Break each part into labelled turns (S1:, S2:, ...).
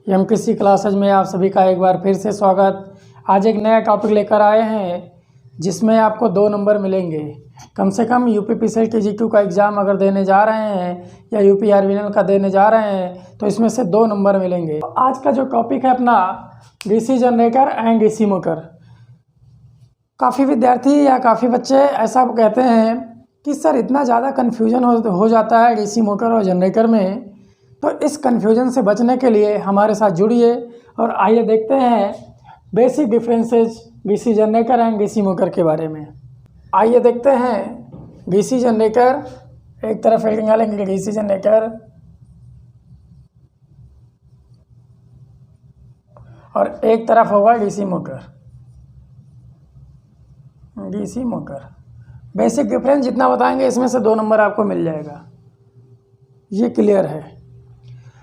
S1: MKC classes में आप सभी का एक बार फिर से स्वागत। आज एक नया टॉपिक लेकर आए हैं जिसमें आपको 2 नंबर मिलेंगे। कम से कम यूपीपीसीएल टीजी2 का एग्ज़ाम अगर देने जा रहे हैं या यूपीआरवीएनएल का देने जा रहे हैं तो इसमें से 2 नंबर मिलेंगे। आज का जो टॉपिक है अपना DC generator and DC motor. काफ़ी विद्यार्थी या काफ़ी बच्चे ऐसा कहते हैं कि सर इतना ज़्यादा कन्फ्यूजन हो जाता है डीसी मोटर और जनरेटर में, तो इस कन्फ्यूजन से बचने के लिए हमारे साथ जुड़िए और आइए देखते हैं basic differences DC generator and DC motor के बारे में। आइए देखते हैं डीसी जनरेटर, एक तरफ हेडिंग डालेंगे डीसी जनरेटर और एक तरफ होगा DC motor. DC motor basic difference जितना बताएंगे इसमें से 2 नंबर आपको मिल जाएगा, ये क्लियर है।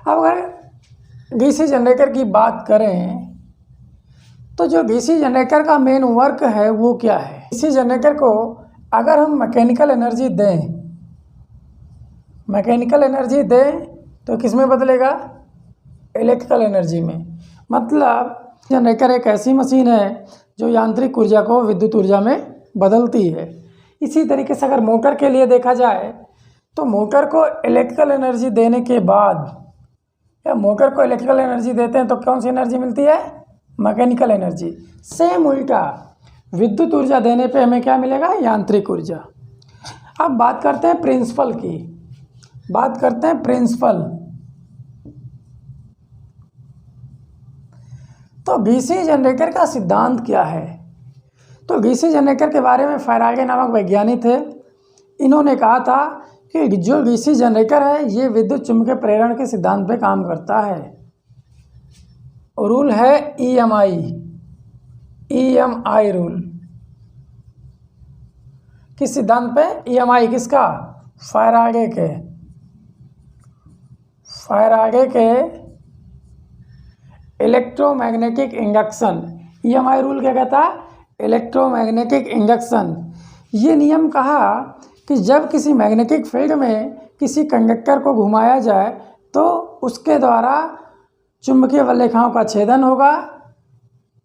S1: अब अगर डीसी जनरेटर की बात करें तो जो डीसी जनरेटर का मेन वर्क है वो क्या है। डीसी जनरेटर को अगर हम मैकेनिकल एनर्जी दें तो किस में बदलेगा, इलेक्ट्रिकल एनर्जी में। मतलब जनरेटर एक ऐसी मशीन है जो यांत्रिक ऊर्जा को विद्युत ऊर्जा में बदलती है। इसी तरीके से अगर मोटर के लिए देखा जाए तो मोटर को इलेक्ट्रिकल एनर्जी देने के बाद या मोटर को इलेक्ट्रिकल एनर्जी देते हैं तो कौन सी एनर्जी मिलती है, मैकेनिकल एनर्जी। सेम उल्टा विद्युत ऊर्जा देने पे हमें क्या मिलेगा, यांत्रिक ऊर्जा। अब बात करते हैं प्रिंसिपल की, तो डीसी जनरेटर का सिद्धांत क्या है। तो डीसी जनरेटर के बारे में फैराडे नामक वैज्ञानिक थे। इन्होंने कहा था कि जो डीसी जनरेटर है ये विद्युत चुम्बकीय प्रेरण के सिद्धांत पे काम करता है। रूल है ईएमआई रूल। किस सिद्धांत पे, ईएमआई किसका, फैराडे के इलेक्ट्रोमैग्नेटिक इंडक्शन। ईएमआई रूल क्या कहता है, इलेक्ट्रोमैग्नेटिक इंडक्शन। ये नियम कहा कि जब किसी मैग्नेटिक फील्ड में किसी कंडक्टर को घुमाया जाए तो उसके द्वारा चुंबकीय वलरेखाओं का छेदन होगा,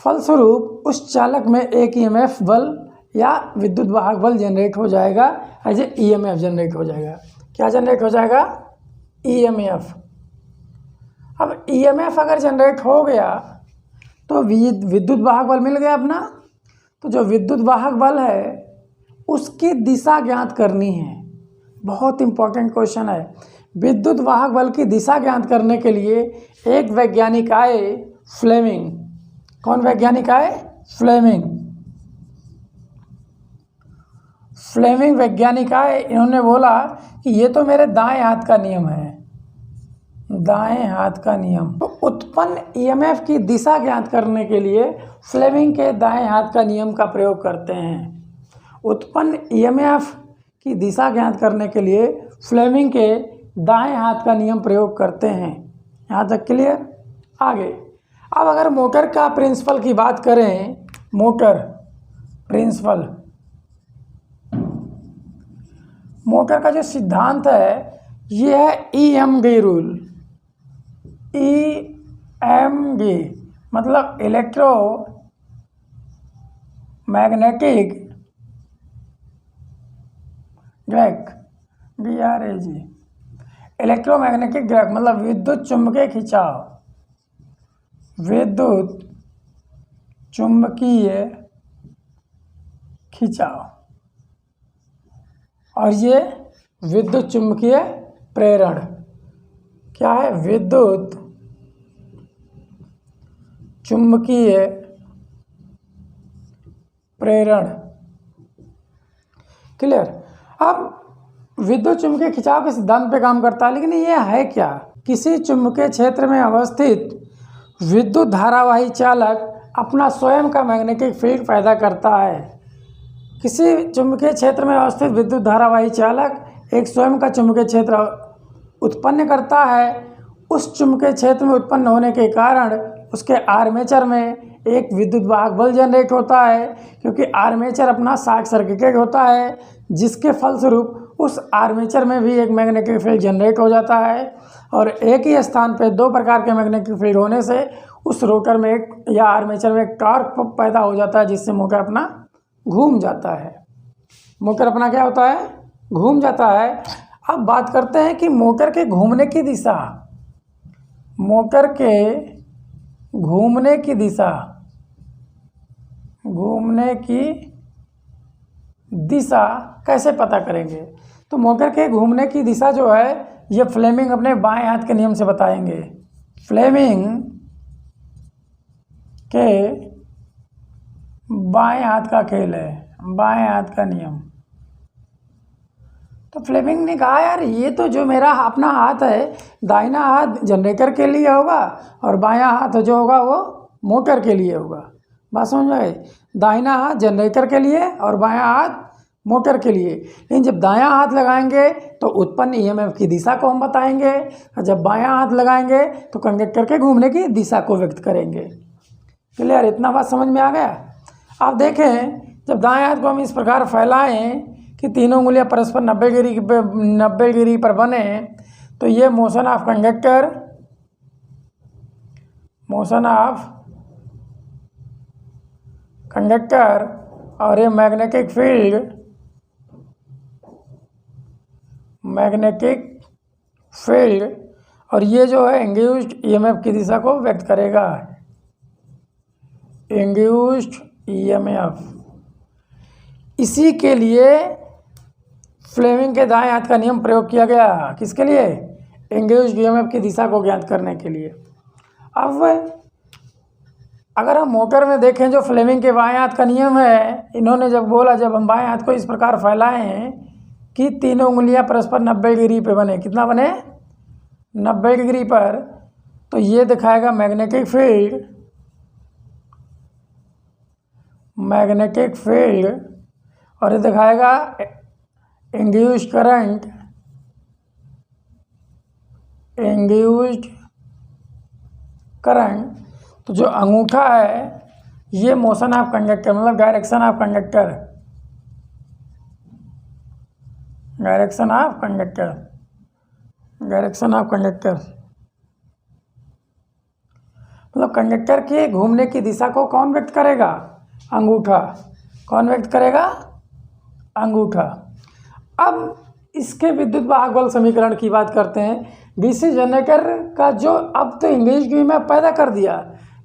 S1: फलस्वरूप उस चालक में एक ईएमएफ बल या विद्युत वाहक बल जनरेट हो जाएगा, एज ए ईएमएफ जनरेट हो जाएगा। क्या जनरेट हो जाएगा, ईएमएफ। अब ईएमएफ अगर जनरेट हो गया तो विद्युत वाहक बल मिल गया अपना। तो जो विद्युत वाहक बल है उसकी दिशा ज्ञात करनी है। बहुत इंपॉर्टेंट क्वेश्चन है। विद्युत वाहक बल की दिशा ज्ञात करने के लिए एक वैज्ञानिक आए, फ्लेमिंग। कौन वैज्ञानिक आए, फ्लेमिंग वैज्ञानिक आए। इन्होंने बोला कि ये तो मेरे दाएं हाथ का नियम है, तो उत्पन्न ईएमएफ की दिशा ज्ञात करने के लिए फ्लेमिंग के दाएं हाथ का नियम का प्रयोग करते हैं। उत्पन्न ईएमएफ की दिशा ज्ञात करने के लिए फ्लेमिंग के दाएं हाथ का नियम प्रयोग करते हैं। यहाँ तक क्लियर। आगे अब अगर मोटर का प्रिंसिपल की बात करें, मोटर का जो सिद्धांत है ये है ईएमडी रूल। ईएमडी मतलब electro magnetic drag, DRAG। Electromagnetic drag मतलब विद्युत चुम्बकीय खिंचाव, और ये विद्युत चुम्बकीय प्रेरण। क्या है, विद्युत चुम्बकीय प्रेरण। क्लियर। अब विद्युत चुम्बकीय खिंचाव के सिद्धांत पे काम करता है, लेकिन ये है क्या, किसी चुम्बकीय क्षेत्र में अवस्थित विद्युत धारावाही चालक अपना स्वयं का मैग्नेटिक फील्ड पैदा करता है। किसी चुम्बकीय क्षेत्र में अवस्थित विद्युत धारावाही चालक एक स्वयं का चुम्बकीय क्षेत्र उत्पन्न करता है। उस चुम्बकीय क्षेत्र में उत्पन्न होने के कारण उसके आर्मेचर में एक विद्युत वाहक बल जनरेट होता है, क्योंकि आर्मेचर अपना शॉर्ट सर्किटेड होता है, जिसके फलस्वरूप उस आर्मेचर में भी एक मैग्नेटिक फील्ड जनरेट हो जाता है और एक ही स्थान पे दो प्रकार के मैग्नेटिक फील्ड होने से उस रोटर में एक या आर्मेचर में एक टॉर्क पैदा हो जाता है, जिससे मोटर अपना घूम जाता है। मोटर अपना क्या होता है, घूम जाता है। अब बात करते हैं कि मोटर के घूमने की दिशा, मोटर के घूमने की दिशा, घूमने की दिशा कैसे पता करेंगे। तो मोटर के घूमने की दिशा जो है ये फ्लेमिंग अपने बाएं हाथ के नियम से बताएंगे। फ्लेमिंग के बाएं हाथ का खेल है, बाएं हाथ का नियम। तो फ्लेमिंग ने कहा यार ये तो जो मेरा अपना हाथ है, दाहिना हाथ जनरेटर के लिए होगा और बायां हाथ जो होगा वो मोटर के लिए होगा। बात समझ में आई। दाहिना हाथ जनरेटर के लिए और बायां हाथ मोटर के लिए। लेकिन जब दायां हाथ लगाएंगे तो उत्पन्न ईएमएफ की दिशा को हम बताएंगे और जब बायां हाथ लगाएंगे तो कंडक्टर के घूमने की दिशा को व्यक्त करेंगे। क्लियर, इतना बात समझ में आ गया। आप देखें जब दाएं हाथ को हम इस प्रकार फैलाएं कि तीनों उंगलियां परस्पर 90 डिग्री पर बने तो ये motion of conductor, motion of conductor और ये मैग्नेटिक फील्ड, मैग्नेटिक फील्ड और ये जो है इंड्यूस्ड ईएमएफ की दिशा को व्यक्त करेगा। इंड्यूस्ड ईएमएफ, इसी के लिए फ्लेमिंग के दाएं हाथ का नियम प्रयोग किया गया। किसके लिए, इंड्यूस्ड ईएमएफ की दिशा को ज्ञात करने के लिए। अब अगर हम मोटर में देखें जो फ्लेमिंग के बाएं हाथ का नियम है, इन्होंने जब बोला जब हम बाएं हाथ को इस प्रकार फैलाएं कि तीनों उंगलियां परस्पर 90 डिग्री पे बने, कितना बने 90 डिग्री पर, तो ये दिखाएगा मैग्नेटिक फील्ड, मैग्नेटिक फील्ड और ये दिखाएगा इंड्यूस्ड करंट, इंड्यूस्ड करंट। तो जो अंगूठा है ये मोशन ऑफ कंडक्टर, मतलब direction of conductor, direction of conductor, direction of conductor मतलब कंडक्टर के घूमने की दिशा को कौन व्यक्त करेगा, अंगूठा। कौन व्यक्त करेगा, अंगूठा। अब इसके विद्युत वाहक बल समीकरण की बात करते हैं। डीसी जनरेटर का जो अब तो इंड्यूस्ड ईएमएफ पैदा कर दिया,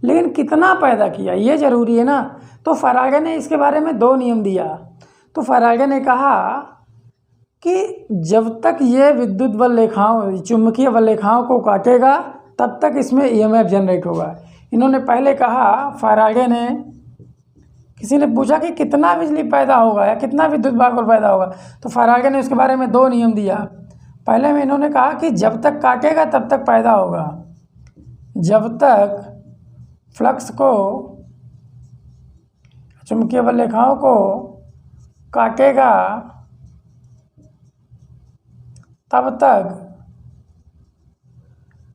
S1: लेकिन कितना पैदा किया ये जरूरी है ना। तो फैराडे ने इसके बारे में दो नियम दिया। तो फैराडे ने कहा कि जब तक ये विद्युत बल रेखाओं, चुंबकीय बल रेखाओं को काटेगा तब तक इसमें ईएमएफ जनरेट होगा। इन्होंने पहले कहा, फैराडे ने, किसी ने पूछा कि कितना बिजली पैदा होगा या कितना विद्युत वाहक बल पैदा होगा, तो फैराडे ने उसके बारे में दो नियम दिया। पहले में इन्होंने कहा कि जब तक काटेगा तब तक पैदा होगा, जब तक फ्लक्स को, चुंबकीय बल रेखाओं को काटेगा तब तक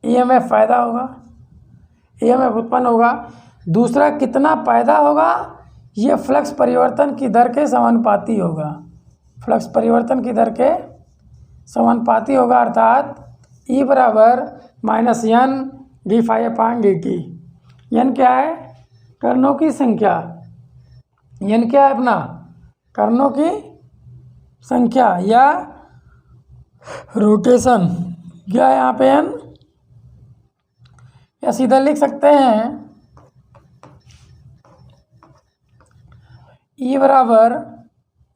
S1: ईएमएफ पैदा होगा, ईएमएफ उत्पन्न होगा। दूसरा कितना पैदा होगा, ये फ्लक्स परिवर्तन की दर के समानुपाती होगा, फ्लक्स परिवर्तन की दर के समानुपाती होगा, अर्थात E बराबर -n d∅/dt। n क्या है, कर्णों की संख्या। n क्या है अपना, कर्णों की संख्या या रोटेशन। क्या है यहाँ पे n, या सीधा लिख सकते हैं E बराबर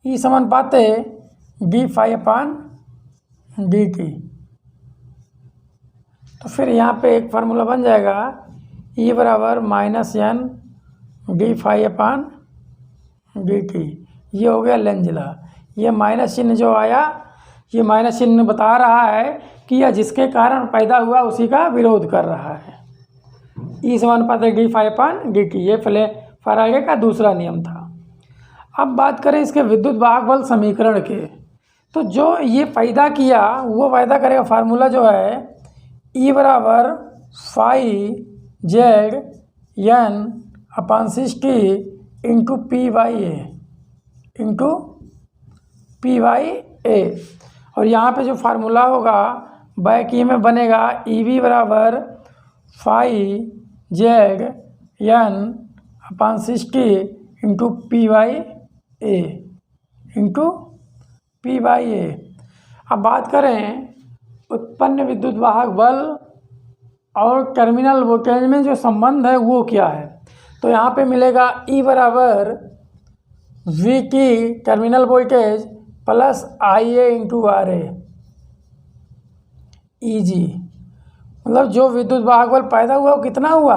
S1: E समानुपाते d∅/dt। तो फिर यहाँ पे एक फार्मूला बन जाएगा, E बराबर -n d∅/dt। ये हो गया लेंजला। ये माइनस चिन्ह जो आया, ये माइनस चिन्ह बता रहा है कि यह जिसके कारण पैदा हुआ उसी का विरोध कर रहा है। E समानुपाते d∅/dt, ये फैराडे का दूसरा नियम था। अब बात करें इसके विद्युत वाहक बल समीकरण के, तो जो ये पैदा किया वो पैदा करेगा, फार्मूला जो है E बराबर φ(z)n/60 × P/A, और यहाँ पे जो फार्मूला होगा बैक ई में बनेगा ई वी बराबर फाई जेड एन अपान 60 into P by A into P by A. अब बात करें उत्पन्न विद्युत वाहक बल और टर्मिनल वोल्टेज में जो संबंध है वो क्या है। तो यहाँ पे मिलेगा ई बराबर वी की terminal voltage plus I A into R A E G. मतलब जो विद्युत वाहक बल पैदा हुआ वो कितना हुआ,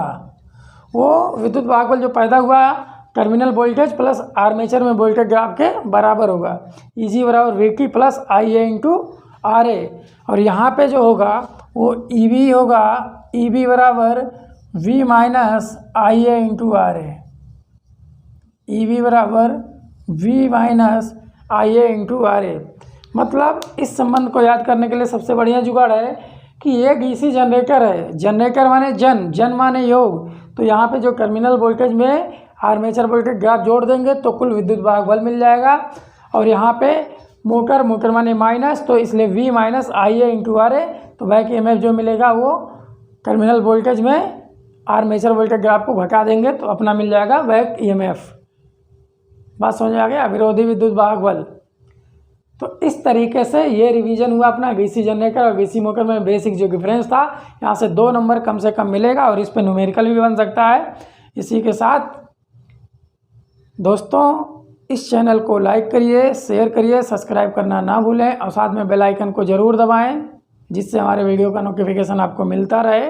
S1: वो विद्युत वाहक बल जो पैदा हुआ टर्मिनल वोल्टेज प्लस आर्मेचर में वोल्टेज ड्रॉप के बराबर होगा। ई जी बराबर V T plus I A into R A. और यहाँ पे जो होगा वो ई वी होगा, ई वी बराबर V minus I A into R A. E V बराबर V minus I A into R A. मतलब इस संबंध को याद करने के लिए सबसे बढ़िया जुगाड़ है कि ये डीसी जनरेटर है, जनरेटर माने जन माने योग। तो यहाँ पे जो टर्मिनल वोल्टेज में आर्मेचर वोल्टेज ग्राफ जोड़ देंगे तो कुल विद्युत वाहक बल मिल जाएगा। और यहाँ पे मोटर माने माइनस, तो इसलिए V minus I A into R A. तो बैक ईएमएफ जो मिलेगा वो टर्मिनल वोल्टेज में आर्मेचर वोल्टेज ग्राफ को घटा देंगे तो अपना मिल जाएगा बैक ईएमएफ। बात समझ में आ गया, विरोधी विद्युत वाहक बल। तो इस तरीके से ये रिवीजन हुआ अपना डीसी जनरेटर और डीसी मोटर में बेसिक जो डिफरेंस था। यहाँ से 2 नंबर कम से कम मिलेगा और इस पे न्यूमेरिकल भी बन सकता है। इसी के साथ दोस्तों इस चैनल को लाइक करिए, शेयर करिए, सब्सक्राइब करना ना भूलें और साथ में बेल आइकन को ज़रूर दबाएं जिससे हमारे वीडियो का नोटिफिकेशन आपको मिलता रहे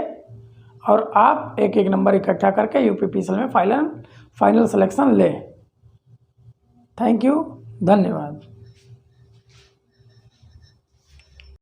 S1: और आप एक एक नंबर इकट्ठा करके यूपीपीसीएल में फाइनल सिलेक्शन लें। थैंक यू, धन्यवाद।